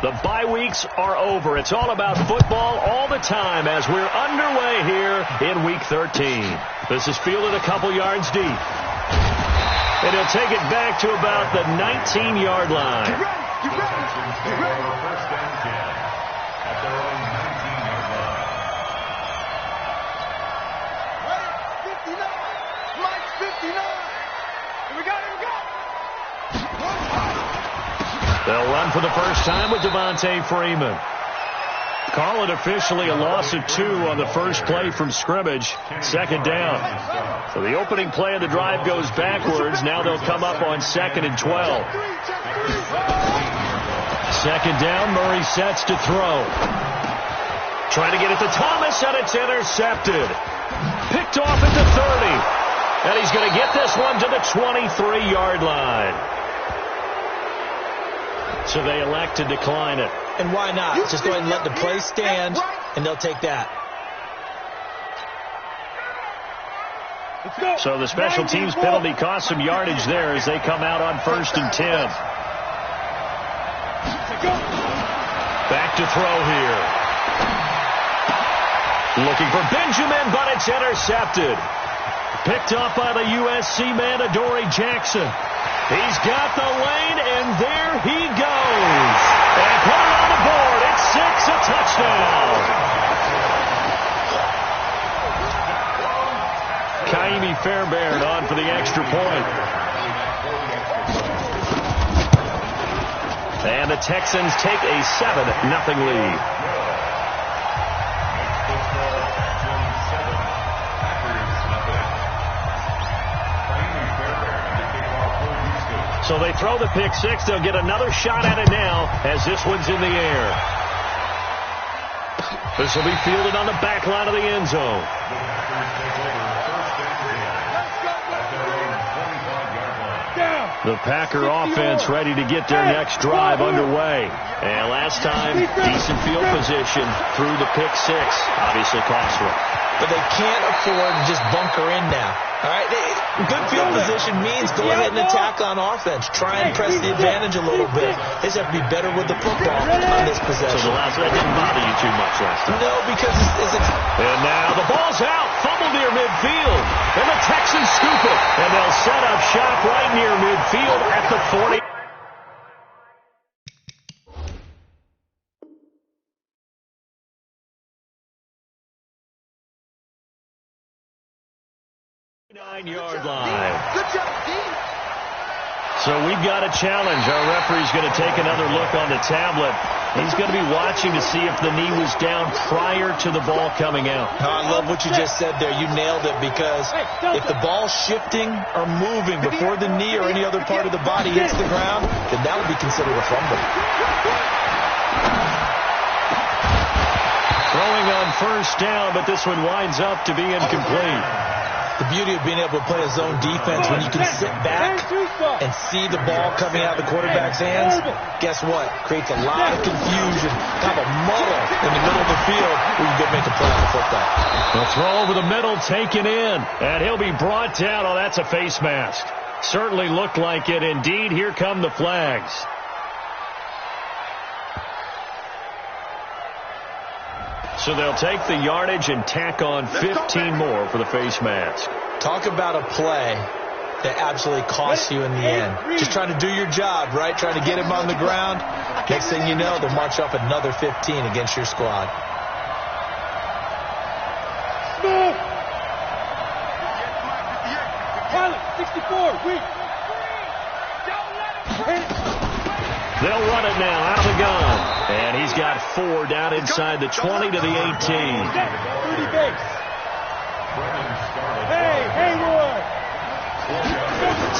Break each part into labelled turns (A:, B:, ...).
A: The bye weeks are over. It's all about football all the time as we're underway here in Week 13. This is fielded a couple yards deep. And he'll take it back to about the 19-yard line.
B: Get ready. First and 10 at their own 19-yard line.
C: Ready? 59. Mike 59. Here we go.
A: They'll run for the first time with Devontae Freeman. Call it officially a loss of 2 on the first play from scrimmage. Second down. So the opening play of the drive goes backwards. Now they'll come up on 2nd and 12. Second down, Murray sets to throw. Trying to get it to Thomas, and it's intercepted. Picked off at the 30. And he's going to get this one to the 23-yard line. So they elect to decline it.
D: And why not? Just go ahead and let the play stand, and they'll take that.
A: So the special teams penalty cost some yardage there as they come out on 1st and 10. Back to throw here. Looking for Benjamin, but it's intercepted. Picked up by the USC man, Adoree Jackson. He's got the lane, and there he goes. And put it on the board. It's 6, a touchdown. Kaimi Fairbairn on for the extra point. And the Texans take a 7-0 lead. So they throw the pick 6. They'll get another shot at it now as this one's in the air. This will be fielded on the back line of the end zone. The Packer offense ready to get their next drive underway. And last time, decent field position through the pick 6. Obviously costly.
D: But they can't afford to just bunker in now. All right, good field position means go ahead and attack on offense. Try and press the advantage a little bit. They just have to be better with the football on this possession.
A: So that didn't bother you too much last time?
D: No, because it's
A: and now the ball's out. Fumble near midfield. And the Texans scoop it. And they'll set up shop right near midfield at the 40. Yard line.
C: Good job, team.
A: So we've got a challenge. Our referee's going to take another look on the tablet. He's going to be watching to see if the knee was down prior to the ball coming out.
D: Oh, I love what you just said there. You nailed it, because if the ball's shifting or moving before the knee or any other part of the body hits the ground, then that would be considered a fumble.
A: Throwing on first down, but this one winds up to be incomplete.
D: The beauty of being able to play a zone defense, when you can sit back and see the ball coming out of the quarterback's hands, guess what? Creates a lot of confusion, kind of a muddle in the middle of the field where you can make a play on the football.
A: The throw over the middle taken in, and he'll be brought down. Oh, that's a face mask. Certainly looked like it. Indeed, here come the flags. So they'll take the yardage and tack on 15 more for the face mask.
D: Talk about a play that absolutely costs you in the end. Just trying to do your job, right? Trying to get him on the ground. Next thing you know, they'll march up another 15 against your squad.
C: Smith! 64, weak.
A: They'll run it now out of the gun. And he's got 4 down inside the 20 to the 18.
C: Hey, Haywood!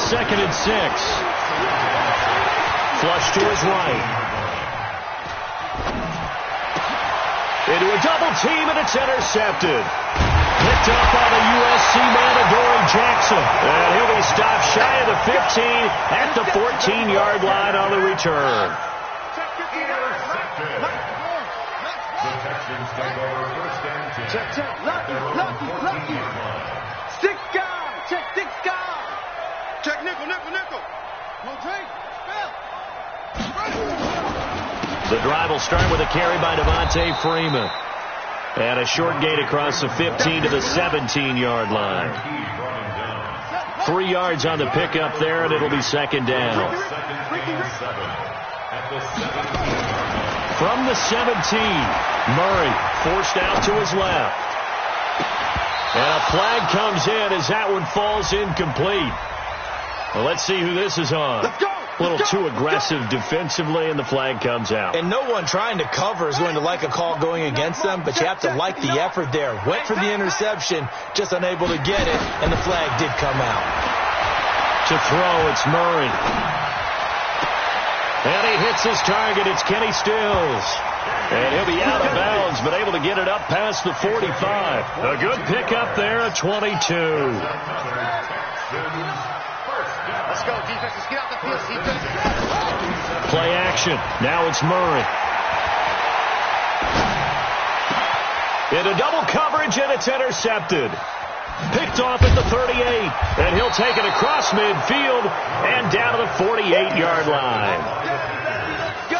A: 2nd and 6. Flush to his right. Into a double team, and it's intercepted. Picked up by the USC man, Adoree Jackson. And he'll be stopped shy of the 15 at the 14-yard line on the return.
B: The Texans take over first and 10.
C: Check. Lucky. 6 guys. Check 6 guys. Check nickel. No trade. Spell.
A: The drive will start with a carry by Devontae Freeman. And a short gain across the 15 to the 17-yard line. 3 yards on the pickup there, and it'll be second down. From the 17, Murray forced out to his left. And a flag comes in as that one falls incomplete. Well, let's see who this is on. A little too aggressive defensively, and the flag comes out.
D: And no one trying to cover is going to like a call going against them, but you have to like the effort there. Went for the interception, just unable to get it, and the flag did come out.
A: To throw, it's Murray. And he hits his target. It's Kenny Stills. And he'll be out of bounds, but able to get it up past the 45. A good pickup there at 22.
C: Let's go, defense. Let's get out the field, defense.
A: Play action. Now it's Murray. Into double coverage, and it's intercepted. Picked off at the 38. And he'll take it across midfield and down to the 48-yard line.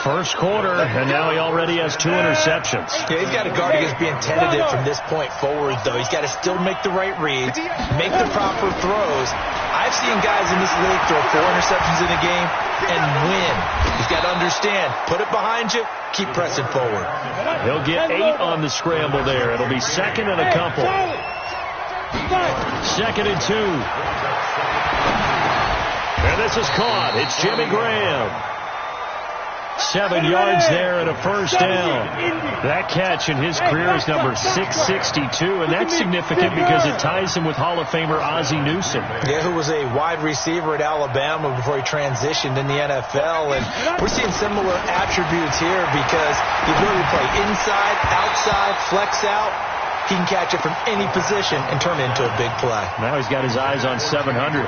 A: First quarter, and now he already has 2 interceptions.
D: Yeah, he's got to guard against being tentative from this point forward, though. He's got to still make the right reads, make the proper throws. I've seen guys in this league throw 4 interceptions in a game and win. He's got to understand, put it behind you, keep pressing forward.
A: He'll get 8 on the scramble there. It'll be second and a couple. Second and 2. And this is caught. It's Jimmy Graham. 7 yards there and a first down. That catch in his career is number 662, and that's significant because it ties him with Hall of Famer Ozzie Newsome.
D: Yeah, who was a wide receiver at Alabama before he transitioned in the NFL, and we're seeing similar attributes here because the ability to play inside, outside, flex out. He can catch it from any position and turn it into a big play.
A: Now he's got his eyes on 700.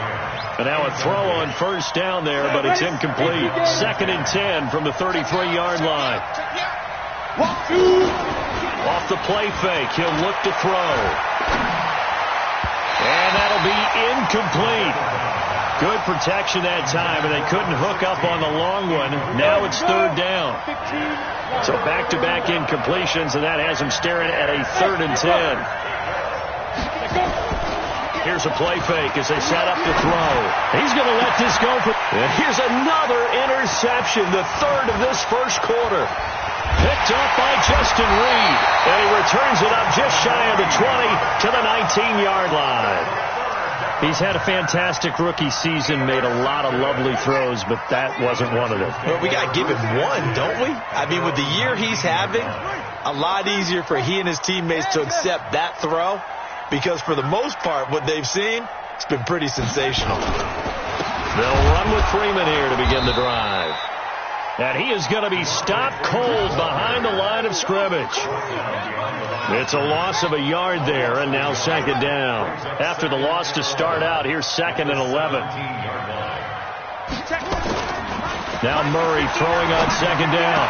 A: And now a throw on first down there, but it's incomplete. Second and 10 from the 33-yard line. Off the play fake, he'll look to throw. And that'll be incomplete. Good protection that time, and they couldn't hook up on the long one. Now it's third down. So back-to-back incompletions, and that has him staring at a 3rd and 10. Here's a play fake as they set up to throw. He's going to let this go. And here's another interception, the 3rd of this first quarter. Picked up by Justin Reed. And he returns it up just shy of the 20 to the 19-yard line. He's had a fantastic rookie season, made a lot of lovely throws, but that wasn't one of them.
D: Well, we got to give him one, don't we? I mean, with the year he's having, a lot easier for he and his teammates to accept that throw. Because for the most part, what they've seen, it's been pretty sensational.
A: They'll run with Freeman here to begin the drive. And he is going to be stopped cold behind the line of scrimmage. It's a loss of a yard there, and now second down. After the loss to start out, here's second and 11. Now Murray throwing on second down.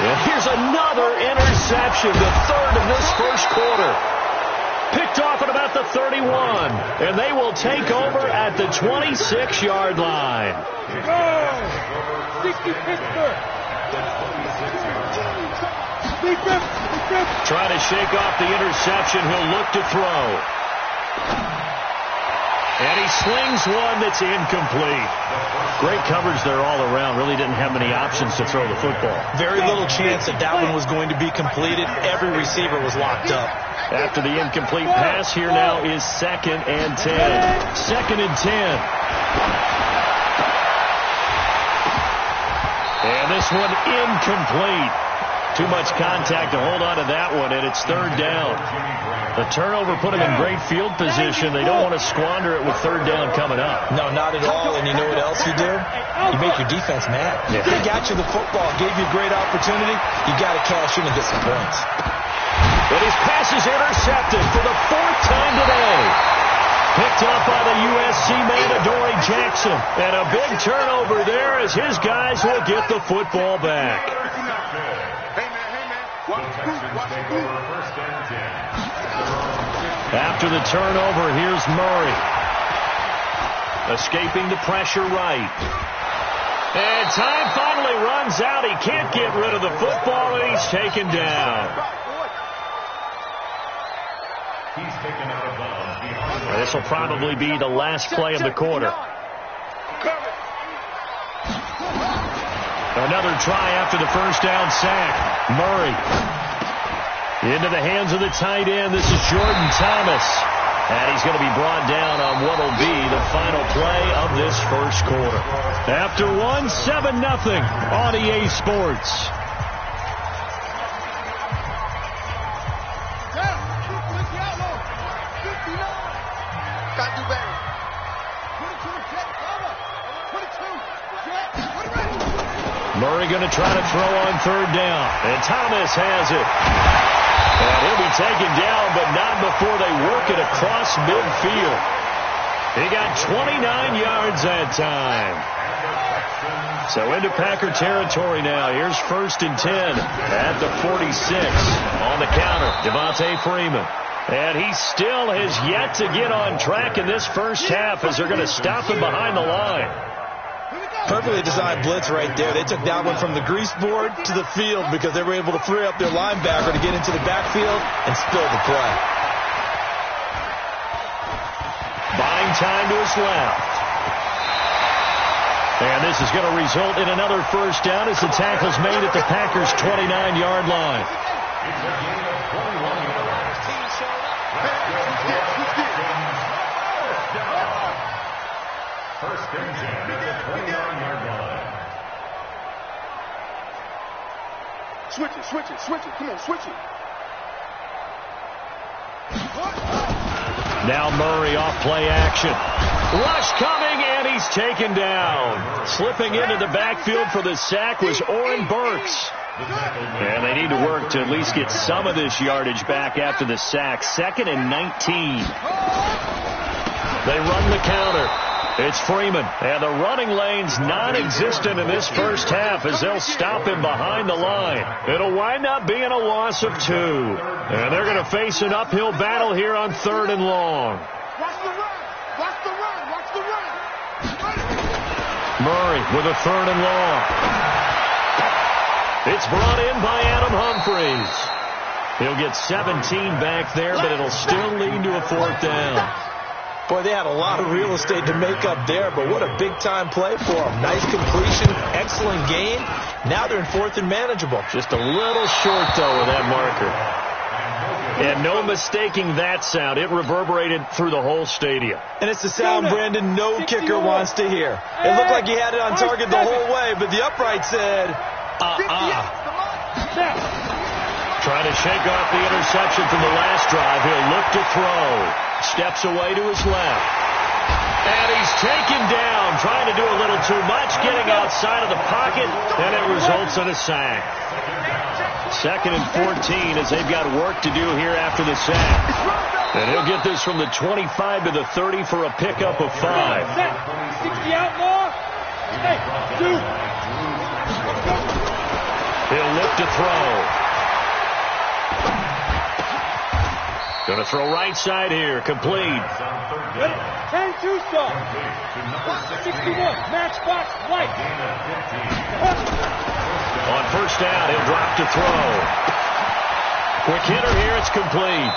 A: And here's another interception, the 3rd of this first quarter. Picked off at about the 31, and they will take over at the 26-yard line. Trying to shake off the interception. He'll look to throw. And he slings one that's incomplete. Great coverage there all around. Really didn't have many options to throw the football.
D: Very little chance that that one was going to be completed. Every receiver was locked up.
A: After the incomplete pass, here now is second and 10. Second and 10. And this one incomplete. Too much contact to hold on to that one, and it's third down. The turnover put them in great field position. They don't want to squander it with third down coming up.
D: No, not at all. And you know what else you do? You make your defense mad.
A: Yeah.
D: They got you the football, gave you a great opportunity. You got to cash in and get some points.
A: And his pass is intercepted for the 4th time today. Picked up by the USC man, Adoree Jackson. And a big turnover there as his guys will get the football back. After the turnover, here's Murray. Escaping the pressure right. And time finally runs out. He he can't get rid of the football, and he's taken down.
B: He's taken out of bounds.
A: This will probably be the last play of the quarter. Another try after the first down sack. Murray into the hands of the tight end. This is Jordan Thomas. And he's going to be brought down on what will be the final play of this first quarter. After 7-0 on EA Sports.
C: Got to do better.
A: Murray going to try to throw on third down. And Thomas has it. And he'll be taken down, but not before they work it across midfield. He got 29 yards that time. So into Packer territory now. Here's 1st and 10 at the 46 on the counter. Devontae Freeman. And he still has yet to get on track in this first half as they're going to stop him behind the line.
D: Perfectly designed blitz right there. They took that one from the grease board to the field because they were able to free up their linebacker to get into the backfield and spill the play.
A: Buying time to his left. And this is going to result in another first down as the tackle's made at the Packers' 29-yard line.
B: It's a gain of 21 yards. First and 10 at the 29-yard line.
C: Switch it. Come on, switch it.
A: Now Murray off play action. Rush coming, and he's taken down. Slipping into the backfield for the sack was Oren Burks. And they need to work to at least get some of this yardage back after the sack. 2nd and 19. They run the counter. It's Freeman, and the running lane's non-existent in this first half as they'll stop him behind the line. It'll wind up being a loss of 2. And they're going to face an uphill battle here on 3rd and long.
C: Watch the run.
A: Murray with a 3rd and long. It's brought in by Adam Humphries. He'll get 17 back there, but it'll still lead to a 4th down.
D: Boy, they had a lot of real estate to make up there, but what a big-time play for them. Nice completion, excellent gain. Now they're in 4th and manageable.
A: Just a little short, though, of that marker. And no mistaking that sound. It reverberated through the whole stadium.
D: And it's the sound, Brandon, no kicker wants to hear. It looked like he had it on target the whole way, but the upright said,
A: Trying to shake off the interception from the last drive. He'll look to throw. Steps away to his left. And he's taken down, trying to do a little too much, getting outside of the pocket, and it results in a sack. 2nd and 14 as they've got work to do here after the sack. And he'll get this from the 25 to the 30 for a pickup of 5.
C: 60 out more. Hey, dude.
A: He'll look to throw. Going to throw right side here. Complete.
C: 10-2 stop. 61. Matchbox white.
A: On first down, he'll drop to throw. Quick hitter here. It's complete.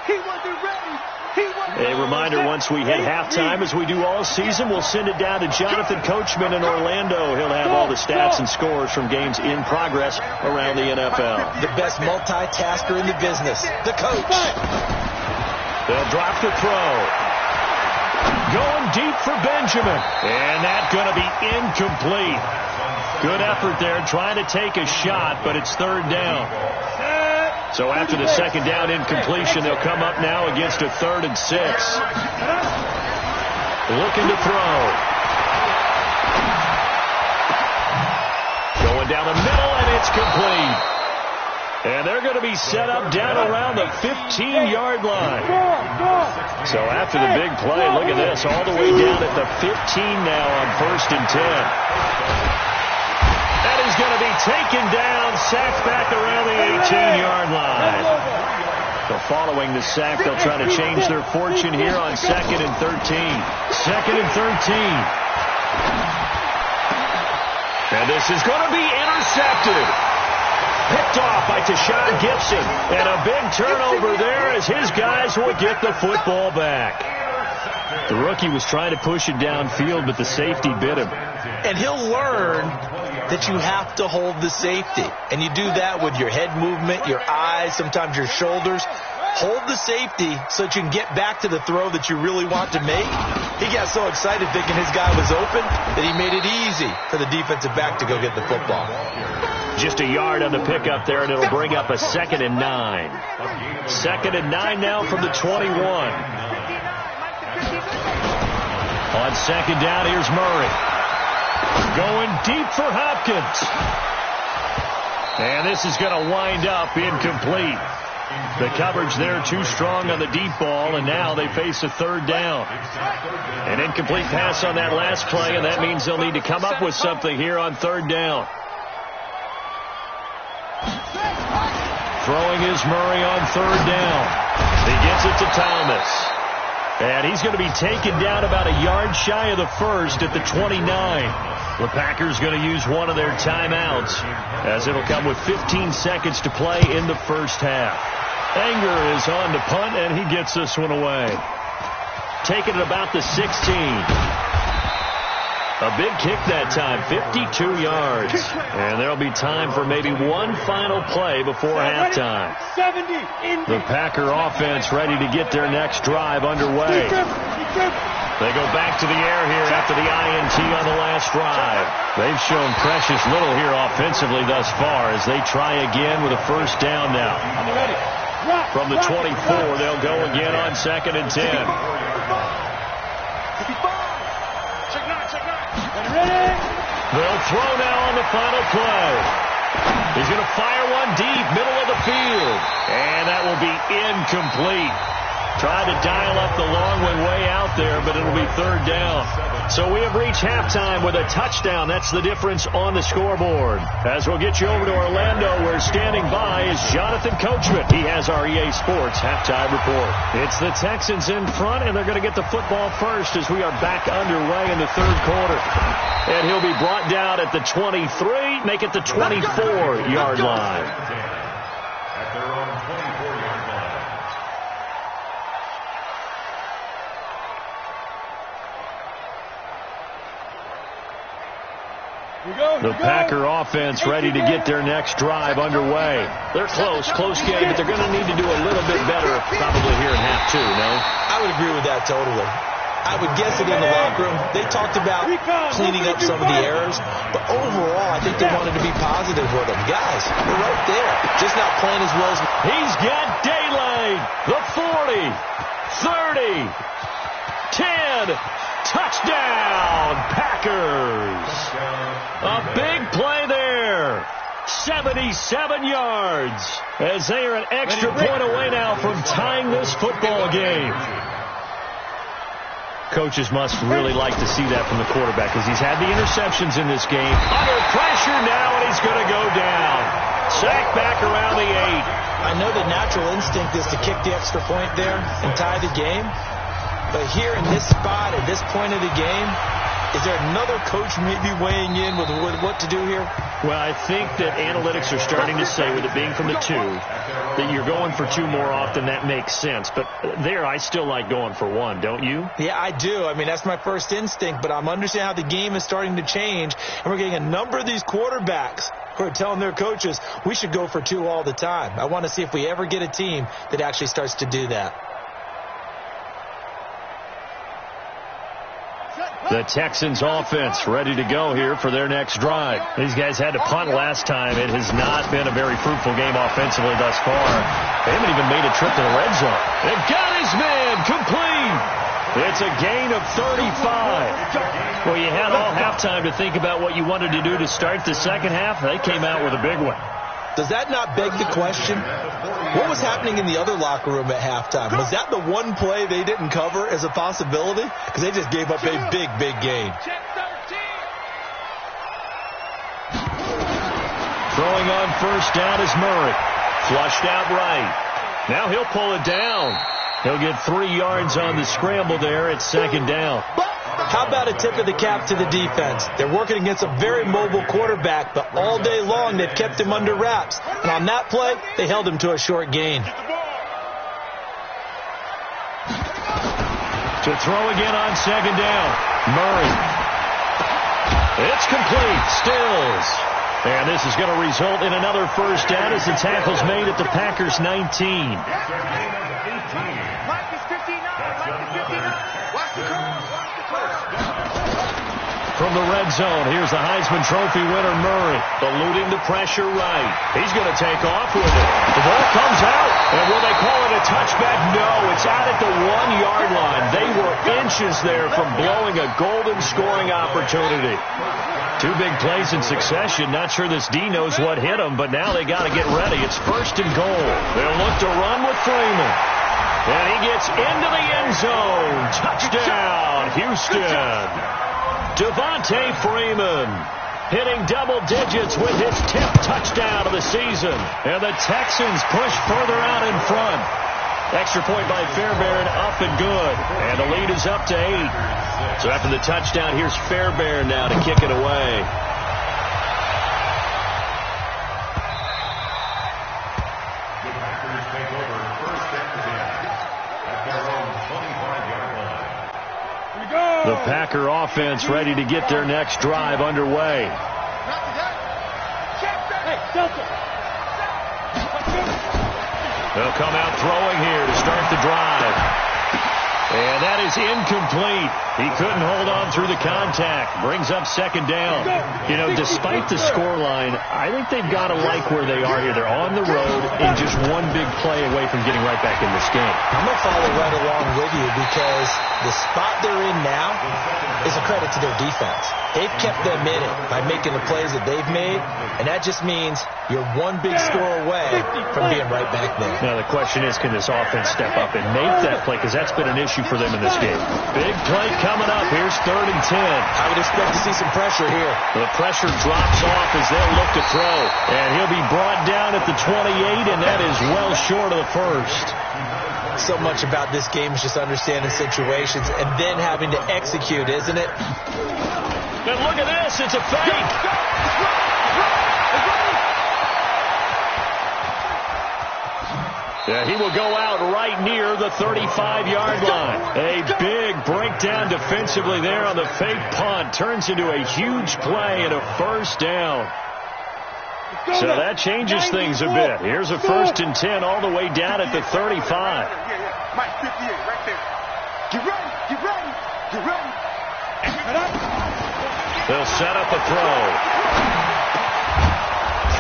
C: He wasn't ready.
A: A reminder, once we hit halftime, as we do all season, we'll send it down to Jonathan Coachman in Orlando. He'll have all the stats and scores from games in progress around the NFL.
D: the best multitasker in the business, the coach.
A: They'll drop the throw. Going deep for Benjamin. And that's going to be incomplete. Good effort there, trying to take a shot, but it's 3rd down. So after the 2nd down incompletion, they'll come up now against a 3rd and 6. Looking to throw. Going down the middle, and it's complete. And they're going to be set up down around the 15-yard line. So after the big play, look at this, all the way down at the 15 now on 1st and 10. And he's going to be taken down, sacked back around the 18-yard line. So following the sack, they'll try to change their fortune here on 2nd and 13. 2nd and 13. And this is going to be intercepted. Picked off by Tashawn Gibson. And a big turnover there as his guys will get the football back. The rookie was trying to push it downfield, but the safety bit him.
D: And he'll learn that you have to hold the safety. And you do that with your head movement, your eyes, sometimes your shoulders. Hold the safety so that you can get back to the throw that you really want to make. He got so excited thinking his guy was open that he made it easy for the defensive back to go get the football.
A: Just a yard on the pickup there, and it'll bring up a 2nd and 9. 2nd and 9 now from the 21. On 2nd down, here's Murray. Going deep for Hopkins. And this is going to wind up incomplete. The coverage there too strong on the deep ball, and now they face a 3rd down. An incomplete pass on that last play, and that means they'll need to come up with something here on 3rd down. Throwing is Murray on 3rd down. He gets it to Thomas. And he's going to be taken down about a yard shy of the 1st at the 29. The Packers going to use one of their timeouts as it'll come with 15 seconds to play in the 1st half. Anger is on to punt, and he gets this one away. Taking it about the 16. A big kick that time, 52 yards. And there'll be time for maybe one final play before halftime. The Packer offense ready to get their next drive underway. They go back to the air here after the INT on the last drive. They've shown precious little here offensively thus far as they try again with a 1st down now. From the 24, they'll go again on 2nd and 10. They'll throw now on the final play. He's going to fire one deep, middle of the field. And that will be incomplete. Tried to dial up the long one way out there, but it'll be 3rd down. So we have reached halftime with a touchdown. That's the difference on the scoreboard. As we'll get you over to Orlando, where standing by is Jonathan Coachman. He has our EA Sports halftime report. It's the Texans in front, and they're going to get the football first as we are back underway in the 3rd quarter. And he'll be brought down at the 23, make it the 24-yard line.
B: At their own 24-yard line.
A: The Packer offense ready to get their next drive underway. They're close game, but they're going to need to do a little bit better probably here in half 2, no?
D: I would agree with that totally. I would guess it in the locker room. They talked about cleaning up some of the errors, but overall, I think they wanted to be positive with them. Guys, they're right there, just not playing as well as...
A: He's got daylight. The 40, 30, 10, touchdown, Packers. A big play there. 77 yards as they are an extra point away now from tying this football game. Coaches must really like to see that from the quarterback because he's had the interceptions in this game. Under pressure now, and he's going to go down. Sacked back around the 8.
D: I know the natural instinct is to kick the extra point there and tie the game. But here in this spot, at this point of the game, is there another coach maybe weighing in with what to do here?
A: Well, I think that analytics are starting to say, with it being from the 2, that you're going for 2 more often. That makes sense. But there, I still like going for 1, don't you?
D: Yeah, I do. I mean, that's my first instinct. But I'm understanding how the game is starting to change. And we're getting a number of these quarterbacks who are telling their coaches, we should go for 2 all the time. I want to see if we ever get a team that actually starts to do that.
A: The Texans offense ready to go here for their next drive. These guys had to punt last time. It has not been a very fruitful game offensively thus far. They haven't even made a trip to the red zone. They've got his man complete. It's a gain of 35. Well, you had all halftime to think about what you wanted to do to start the second half. They came out with a big one.
D: Does that not beg the question? What was happening in the other locker room at halftime? Was that the one play they didn't cover as a possibility? Because they just gave up a big gain.
A: Throwing on first down is Murray. Flushed out right. Now he'll pull it down. He'll get 3 yards on the scramble there at second down.
D: How about a tip of the cap to the defense? They're working against a very mobile quarterback, but all day long they've kept him under wraps. And on that play, they held him to a short gain.
A: To throw again on second down. Murray. It's complete. Stills. And this is going to result in another first down as the tackle's made at the Packers' 19. From the red zone, here's the Heisman Trophy winner, Murray, eluding the pressure right. He's going to take off with it. The ball comes out, and will they call it a touchback? No, it's out at the 1-yard line. They were inches there from blowing a golden scoring opportunity. Two big plays in succession. Not sure this D knows what hit him, but now they got to get ready. It's 1st and goal. They'll look to run with Freeman. And he gets into the end zone. Touchdown, Houston. Devontae Freeman hitting double digits with his 10th touchdown of the season. And the Texans push further out in front. Extra point by Fairbairn, up and good. And the lead is up to 8. So after the touchdown, here's Fairbairn now to kick it away.
B: The Packers take over 1st and 10 at their own 25-yard line.
A: The Packer offense ready to get their next drive underway. They'll come out throwing here to start the drive. And that is incomplete. He couldn't hold on through the contact. Brings up 2nd down. You know, despite the scoreline, I think they've got to like where they are here. They're on the road and just one big play away from getting right back in this game.
D: I'm going to follow right along with you because the spot they're in now is a credit to their defense. They've kept them in it by making the plays that they've made, and that just means you're one big score away from being right back there.
A: Now the question is, can this offense step up and make that play? Because that's been an issue for them in this game. Big play coming up. Here's 3rd and 10.
D: I would expect to see some pressure here.
A: The pressure drops off as they'll look to throw. And he'll be brought down at the 28, and that is well short of the 1st.
D: So much about this game is just understanding situations and then having to execute, isn't it?
A: And look at this. It's a fake. Yeah, he will go out right near the 35-yard line. A big breakdown defensively there on the fake punt. Turns into a huge play and a 1st down. So that changes things a bit. Here's a 1st and 10 all the way down at the 35.
C: Mike, 58, right there. Get ready, get ready, get ready.
A: They'll set up a throw.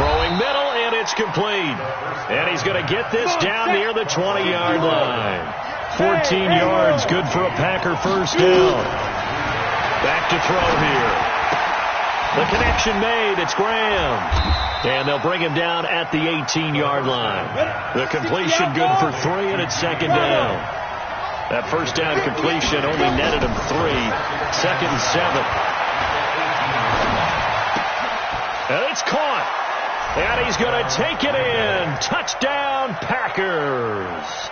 A: Throwing middle, and it's complete. And he's going to get this down near the 20-yard line. 14 yards, good for a Packer 1st down. Back to throw here. The connection made. It's Graham. And they'll bring him down at the 18-yard line. The completion good for 3, and it's 2nd down. That 1st down completion only netted him 3. 2nd and 7. And it's caught. And he's going to take it in. Touchdown, Packers.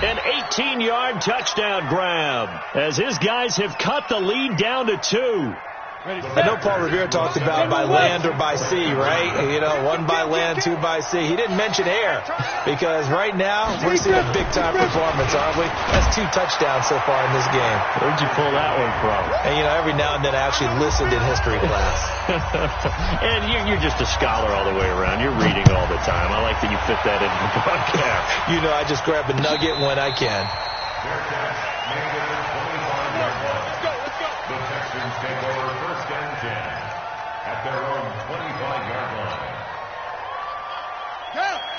A: An 18-yard touchdown grab as his guys have cut the lead down to 2.
D: I know Paul Revere talked about by land or by sea, right? You know, 1 by land, 2 by sea. He didn't mention air because right now we're seeing a big-time performance, aren't we? That's 2 touchdowns so far in this game.
A: Where'd you pull that one from?
D: And, you know, every now and then I actually listened in history class.
A: And you're just a scholar all the way around. You're reading all the time. I like that you fit that into the broadcast.
D: You know, I just grab a nugget when I can.
B: The Texans take over 1st and 10 at their own 25-yard line.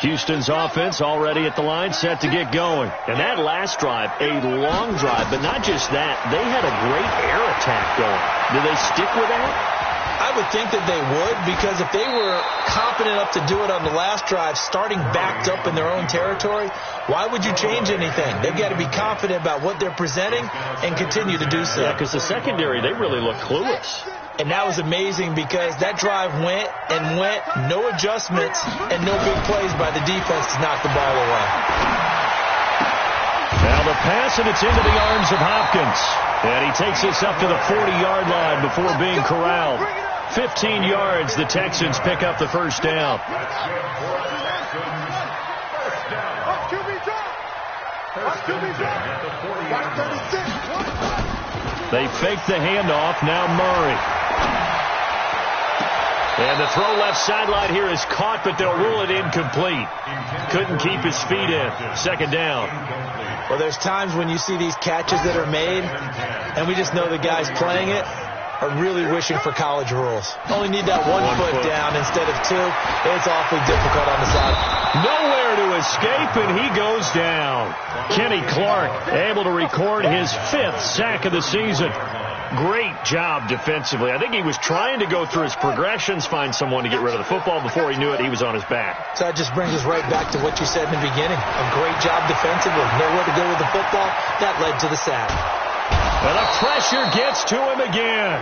A: Houston's offense already at the line, set to get going. And that last drive, a long drive, but not just that. They had a great air attack going. Do they stick with that?
D: I would think that they would, because if they were confident enough to do it on the last drive, starting backed up in their own territory, why would you change anything? They've got to be confident about what they're presenting and continue to do so.
A: Yeah, because the secondary, they really look clueless.
D: And that was amazing because that drive went and went, no adjustments, and no big plays by the defense to knock the ball away.
A: Now the pass, and it's into the arms of Hopkins. And he takes this up to the 40-yard line before being corralled. 15 yards, the Texans pick up the first down. They fake the handoff. Now Murray. And the throw left sideline here is caught, but they'll rule it incomplete. Couldn't keep his feet in. Second down.
D: Well, there's times when you see these catches that are made, and we just know the guys playing it are really wishing for college rules. Only need that one foot down instead of two. It's awfully difficult on the side.
A: Nowhere to escape, and he goes down. Kenny Clark able to record his 5th sack of the season. Great job defensively. I think he was trying to go through his progressions, find someone to get rid of the football. Before he knew it, he was on his back.
D: So that just brings us right back to what you said in the beginning. A great job defensively. Nowhere to go with the football. That led to the sack.
A: And the pressure gets to him again.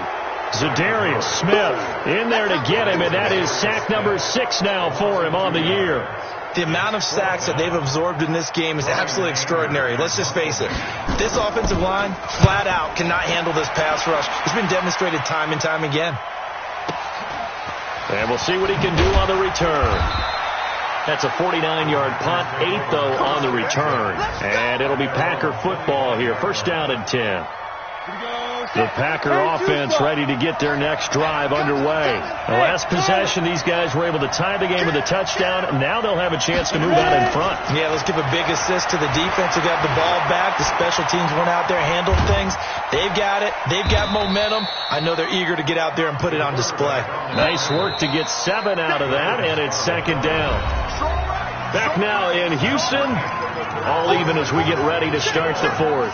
A: Zadarius Smith in there to get him, and that is sack number 6 now for him on the year.
D: The amount of sacks that they've absorbed in this game is absolutely extraordinary. Let's just face it. This offensive line, flat out, cannot handle this pass rush. It's been demonstrated time and time again.
A: And we'll see what he can do on the return. That's a 49-yard punt, 8, though, on the return. And it'll be Packer football here. First down and 10. The Packer offense ready to get their next drive underway. The last possession, these guys were able to tie the game with a touchdown. Now they'll have a chance to move out in front.
D: Yeah, let's give a big assist to the defense who got the ball back. The special teams went out there, handled things. They've got it. They've got momentum. I know they're eager to get out there and put it on display.
A: Nice work to get 7 out of that, and it's second down. Back now in Houston. All even as we get ready to start the fourth.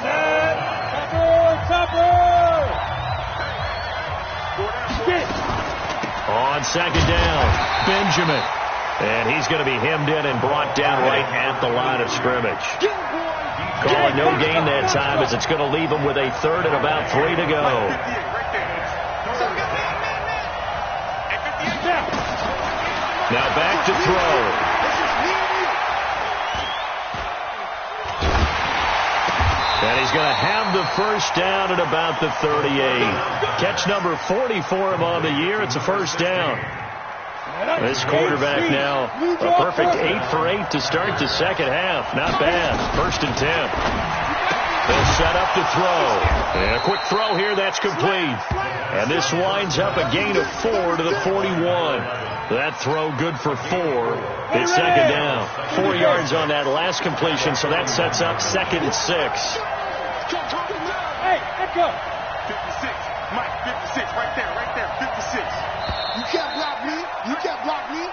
A: On second down, Benjamin. And he's going to be hemmed in and brought down right at the line of scrimmage. Call it no gain that time as it's going to leave him with a third and about 3 to go. Now back to throw. And he's going to have the first down at about the 38. Catch number 40 for him on the year. It's a first down. This quarterback now, a perfect 8 for 8 to start the second half. Not bad. First and 10. They'll set up to throw. And a quick throw here. That's complete. And this winds up a gain of 4 to the 41. That throw good for 4. It's second down. 4 yards on that last completion, so that sets up second and 6.
C: Hey, let's go. 56. Mike, 56. Right there. 56. You can't block me. You can't block me.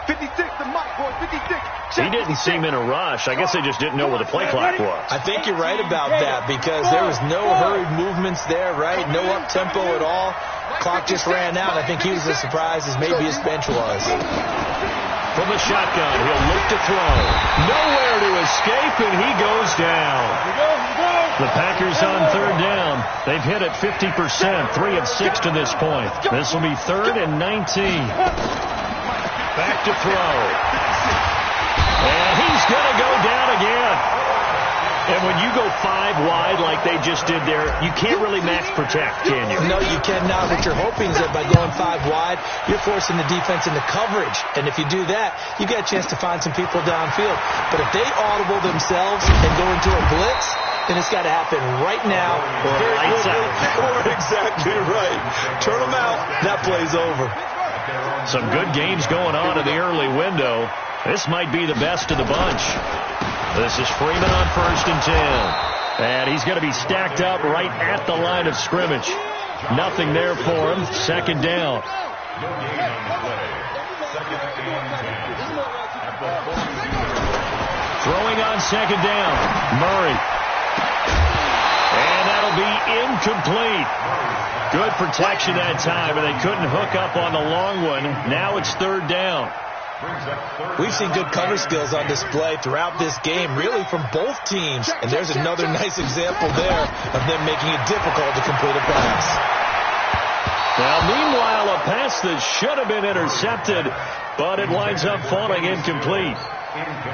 C: 56 to Mike, boy. 56.
A: He didn't seem in a rush. I guess they just didn't know where the play clock was.
D: I think you're right about that because there was no hurried movements there, right? No up-tempo at all. Clock just ran out. I think he was as surprised as maybe his bench was.
A: From the shotgun, he'll look to throw. Nowhere to escape, and he goes down. The Packers on third down. They've hit it 50%, 3 of 6 to this point. This will be 3rd and 19. Back to throw. And he's going to go down again. And when you go 5 wide like they just did there, you can't really max protect, can you?
D: No, you cannot. What you're hoping is that by going 5 wide, you're forcing the defense into coverage. And if you do that, you get a chance to find some people downfield. But if they audible themselves and go into a blitz, then it's got to happen right now.
A: Or lights out.
D: Or exactly right. Turn them out. That play's over.
A: Some good games going on in the early window. This might be the best of the bunch. This is Freeman on 1st and 10. And he's going to be stacked up right at the line of scrimmage. Nothing there for him. Second down. Throwing on second down. Murray. And that'll be incomplete. Good protection that time, and they couldn't hook up on the long one. Now it's third down.
D: We've seen good cover skills on display throughout this game, really from both teams. And there's another nice example there of them making it difficult to complete a pass.
A: Now, meanwhile, a pass that should have been intercepted, but it winds up falling incomplete.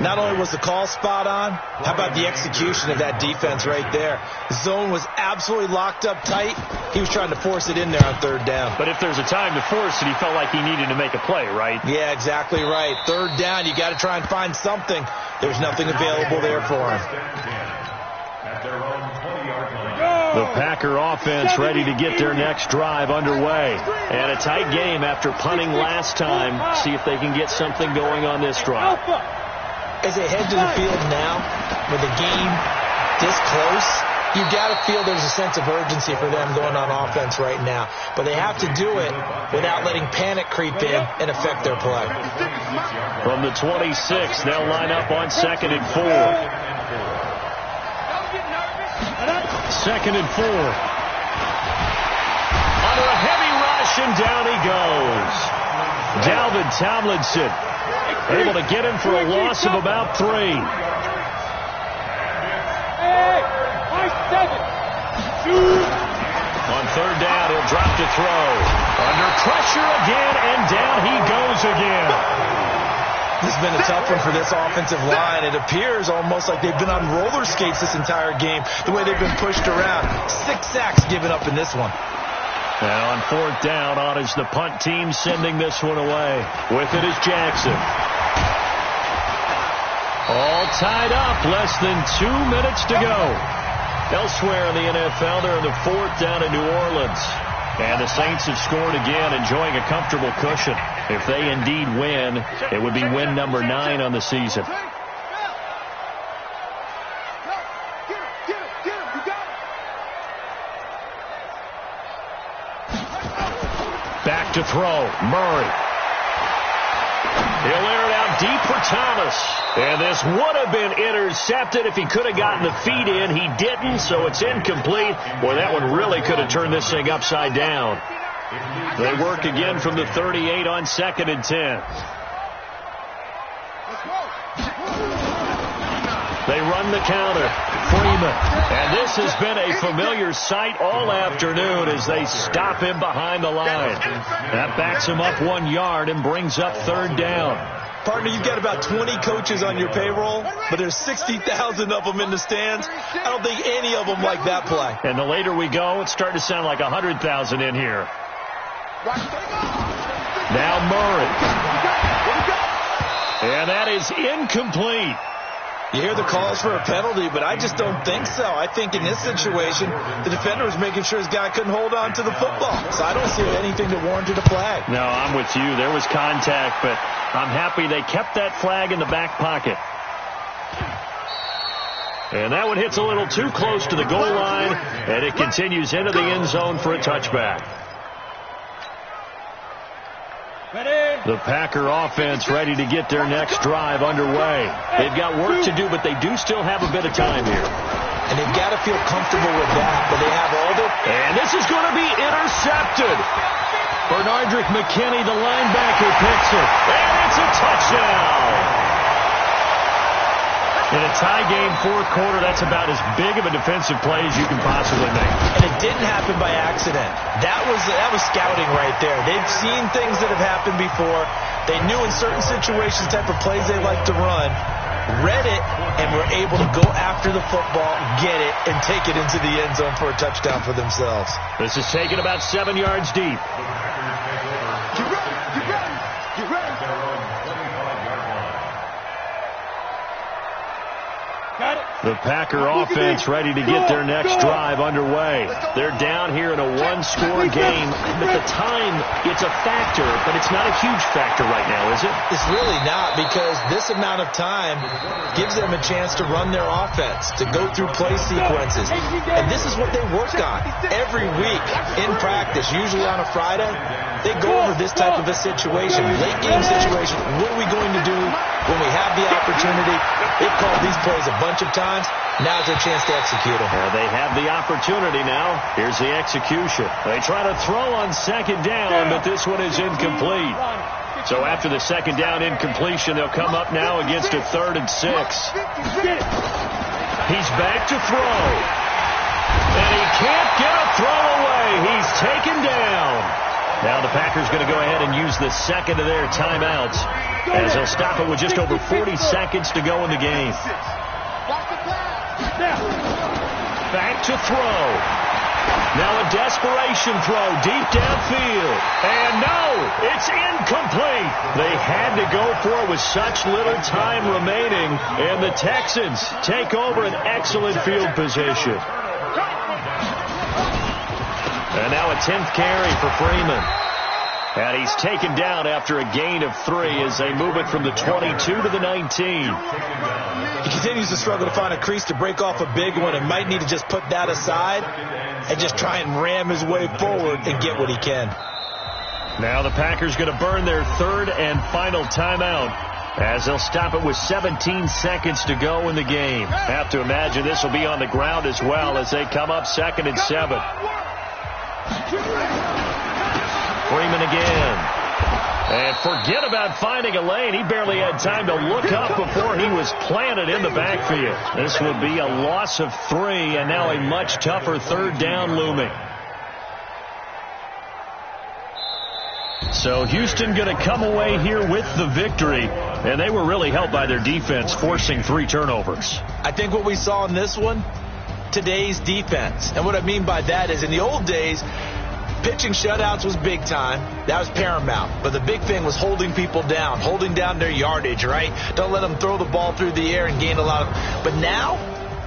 D: Not only was the call spot on, how about the execution of that defense right there? The zone was absolutely locked up tight. He was trying to force it in there on third down.
A: But if there's a time to force it, he felt like he needed to make a play, right?
D: Yeah, exactly right. Third down, you got to try and find something. There's nothing available there for him.
A: The Packer offense ready to get their next drive underway. And a tight game after punting last time. See if they can get something going on this drive.
D: As they head to the field now, with the game this close, you got to feel there's a sense of urgency for them going on offense right now. But they have to do it without letting panic creep in and affect their play.
A: From the 26, they'll line up on 2nd and 4. 2nd and 4. Under a heavy rush, and down he goes. Dalvin Tomlinson able to get him for a loss of about 3. On third down, he'll drop to throw. Under pressure again, and down he goes again.
D: This has been a tough one for this offensive line. It appears almost like they've been on roller skates this entire game, the way they've been pushed around. 6 sacks given up in this one.
A: Now on 4th down, on is the punt team sending this one away. With it is Jackson. All tied up, less than 2 minutes to go. Elsewhere in the NFL, they're in the 4th down in New Orleans. And the Saints have scored again, enjoying a comfortable cushion. If they indeed win, it would be win number 9 on the season. Back to throw, Murray. He'll air it out deep for Thomas. And this would have been intercepted if he could have gotten the feet in. He didn't, so it's incomplete. Boy, that one really could have turned this thing upside down. They work again from the 38 on 2nd and 10. They run the counter. Freeman. And this has been a familiar sight all afternoon as they stop him behind the line. That backs him up 1 yard and brings up 3rd down.
D: Partner, you've got about 20 coaches on your payroll, but there's 60,000 of them in the stands. I don't think any of them like that play.
A: And the later we go, it's starting to sound like 100,000 in here. Now Murray. And that is incomplete.
D: You hear the calls for a penalty, but I just don't think so. I think in this situation, the defender was making sure his guy couldn't hold on to the football. So I don't see anything that warranted a flag.
A: No, I'm with you. There was contact, but I'm happy they kept that flag in the back pocket. And that one hits a little too close to the goal line, and it continues into the end zone for a touchback. The Packer offense ready to get their next drive underway. They've got work to do, but they do still have a bit of time here.
D: And they've got to feel comfortable with that, but they have all their...
A: And this is going to be intercepted. Bernardrick McKinney, the linebacker, picks it. And it's a touchdown. In a tie game, 4th quarter, that's about as big of a defensive play as you can possibly make.
D: And it didn't happen by accident. That was scouting right there. They've seen things that have happened before. They knew in certain situations the type of plays they like to run, read it, and were able to go after the football, get it, and take it into the end zone for a touchdown for themselves.
A: This is taken about 7 yards deep.
B: Get ready.
A: The Packer offense ready to get their next drive underway. They're down here in a 1-score game. At the time, it's a factor, but it's not a huge factor right now, is it?
D: It's really not, because this amount of time gives them a chance to run their offense, to go through play sequences. And this is what they work on every week in practice, usually on a Friday. They go over this type of a situation, late game situation. What are we going to do when we have the opportunity? They've called these plays a bunch of times. Now's their chance to execute them.
A: They have the opportunity now. Here's the execution. They try to throw on 2nd down, but this one is incomplete. So after the 2nd down incompletion, they'll come up now against a 3rd and 6. He's back to throw. And he can't get a throw away. He's taken down. Now the Packers going to go ahead and use the second of their timeouts. as they'll stop it with just over 40 seconds to go in the game. Back to throw. Now a desperation throw deep downfield. And no, it's incomplete. They had to go for it with such little time remaining. And the Texans take over an excellent field position. And now a 10th carry for Freeman. And he's taken down after a gain of 3 as they move it from the 22 to the 19.
D: He continues to struggle to find a crease to break off a big one and might need to just put that aside and just try and ram his way forward and get what he can.
A: Now the Packers going to burn their third and final timeout as they'll stop it with 17 seconds to go in the game. Have to imagine this will be on the ground as well as they come up 2nd and 7. Freeman again. And forget about finding a lane. He barely had time to look up before he was planted in the backfield. This would be a loss of 3, and now a much tougher 3rd down looming. So Houston going to come away here with the victory, and they were really helped by their defense, forcing 3 turnovers.
D: I think what we saw in this one, today's defense. And what I mean by that is in the old days, pitching shutouts was big time. That was paramount. But the big thing was holding people down, holding down their yardage, right? Don't let them throw the ball through the air and gain a lot of... But now,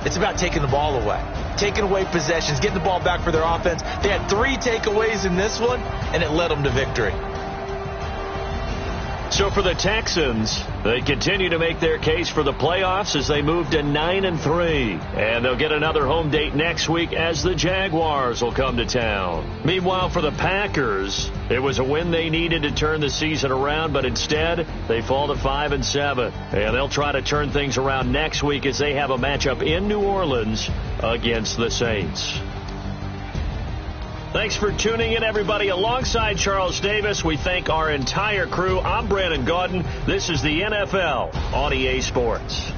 D: it's about taking the ball away. Taking away possessions, getting the ball back for their offense. They had 3 takeaways in this one, and it led them to victory.
A: So for the Texans, they continue to make their case for the playoffs as they move to 9-3. And they'll get another home date next week as the Jaguars will come to town. Meanwhile, for the Packers, it was a win they needed to turn the season around, but instead, they fall to 5-7. And they'll try to turn things around next week as they have a matchup in New Orleans against the Saints. Thanks for tuning in, everybody. Alongside Charles Davis, we thank our entire crew. I'm Brandon Gaudin. This is the NFL on EA Sports.